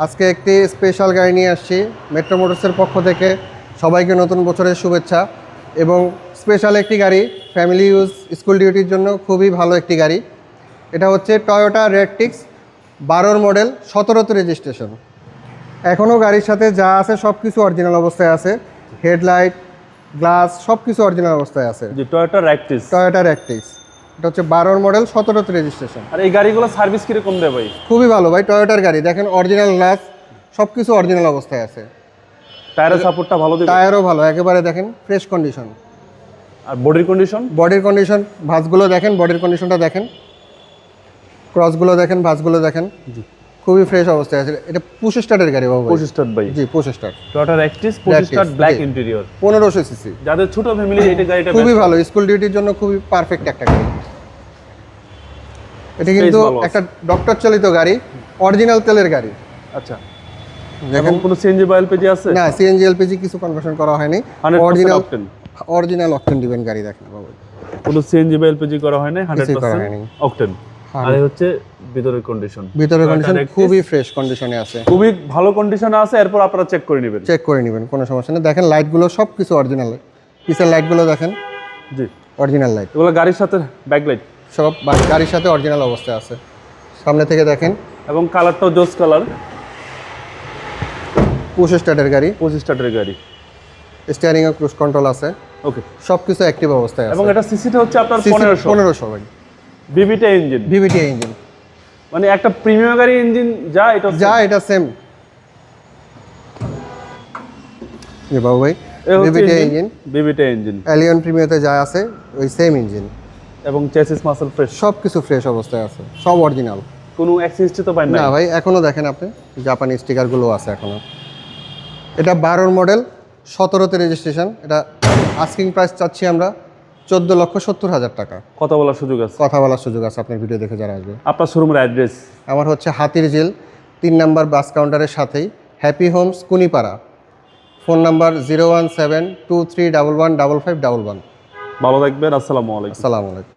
আজকে একটি স্পেশাল গাড়ি নিয়ে আসছি মেট্রো মোটরসের পক্ষ থেকে। সবাইকে নতুন বছরের শুভেচ্ছা। এবং স্পেশাল একটি গাড়ি ফ্যামিলি ইউজ, স্কুল ডিউটির জন্য খুবই ভালো একটি গাড়ি। এটা হচ্ছে টয়োটা রেডটিক্স 12 মডেল, 17তে রেজিস্ট্রেশন। এখনও গাড়ির সাথে যা আছে সব কিছু অরিজিনাল অবস্থায় আছে। হেডলাইট, গ্লাস সব কিছু অরিজিনাল অবস্থায় আছে। টয়োটা রেডটিক্স। টয়োটা রেডটিক্স এটা হচ্ছে 12 মডেল, 17তে রেজিস্ট্রেশন। আর এই গাড়িগুলো সার্ভিস কিরকম দেয় ভাই? খুবই ভালো ভাই, টয়োটার গাড়ি দেখেন, অরিজিনাল গ্লাস সব কিছু অরিজিনাল অবস্থায় আছে। টায়ারের সাপোর্টটা ভালো দেবে? টায়ারও ভালো, একেবারে দেখেন ফ্রেশ কন্ডিশন। আর বডির কন্ডিশন? বডির কন্ডিশন, ভাঁজগুলো দেখেন, বডির কন্ডিশনটা দেখেন, ক্রসগুলো দেখেন, ভাঁজগুলো দেখেন, খুবই ফ্রেশ অবস্থায় আছে। এটা পুশ স্টার্টের গাড়ি বাবু। পুশ স্টার্ট ভাই? জি, পুশ স্টার্ট। টয়োটা রেডটিক্স push start, black interior, 1500 CC. যাদের ছোট ফ্যামিলি এটা গাড়িটা খুবই ভালো, স্কুল ডিউটির জন্য খুবই পারফেক্ট একটা গাড়ি। এটা কিন্তু একটা ডক্টর চালিত গাড়ি, অরিজিনাল তেলের গাড়ি। আচ্ছা, দেখেন কোনো সিএনজি বা এলপিজি আছে? না, সিএনজি এলপিজি কিছু কনভার্সন করা হয়নি, অরিজিনাল অকটেন দিবেন গাড়ি। দেখেন বাবু, কোনো সিএনজি বা এলপিজি করা হয় না, 100% হয়নি। অকটেন। আর এই হচ্ছে ভিতরের কন্ডিশন। ভিতরের কন্ডিশন খুবই ফ্রেশ কন্ডিশনে আছে, খুবই ভালো কন্ডিশনে আছে। এরপর আপনারা চেক করে নেবেন। চেক করে নেবেন, কোনো সমস্যা নেই। দেখেন লাইটগুলো সব কিছু অরিজিনাল, পিছের লাইটগুলো দেখেন, জি অরিজিনাল লাইট। এগুলো গাড়ির সাথে ব্যাকলাইট সব গাড়ির সাথে অরিজিনাল অবস্থায় আছে। সামনে থেকে দেখেন, এবং কালারটাও জোস কালার। পুশ স্টার্টের গাড়ি, পুশ স্টার্টের গাড়ি, স্টিয়ারিং এ ক্রুজ কন্ট্রোল আছে, ওকে, সব কিছু অ্যাক্টিভ অবস্থায় আছে। এবং এটা সিসিটা হচ্ছে আপনার 1500 ভাই। বিবিটা ইঞ্জিন। ভিভিটি ইঞ্জিন, মানে একটা প্রিমিয়াম গাড়ি ইঞ্জিন এটা সেম। জি বাবু ভাই, বিবিটা ইঞ্জিন এলিয়ন প্রিমিয়াতে যা আছে ওই সেম ইঞ্জিন, এবং চেসিস মাসল ফ্রেশ, সব কিছু ফ্রেশ অবস্থায় আছে, সব অরিজিনাল। কোনো অ্যাক্সিডেন্ট তো পাই না? না ভাই, এখনো দেখেন আপনি, জাপানি স্টিকারগুলো আছে এখনো। এটা 12 মডেল, 17তে রেজিস্ট্রেশন। এটা আস্কিং প্রাইস চাচ্ছি আমরা 14,70,000 টাকা। কথা বলার সুযোগ আছে? কথা বলার সুযোগ আছে, আপনার ভিডিও দেখে যারা আসবে। আপনার শোরুমের অ্যাড্রেস? আমার হচ্ছে হাতিরঝিল 3 নম্বর বাস কাউন্টারের সাথেই, happy Holmes, Kunipara. Phone number 01723115511। ভালো থাকবেন। আসসালামু আলাইকুম। আসসালামু আলাইকুম।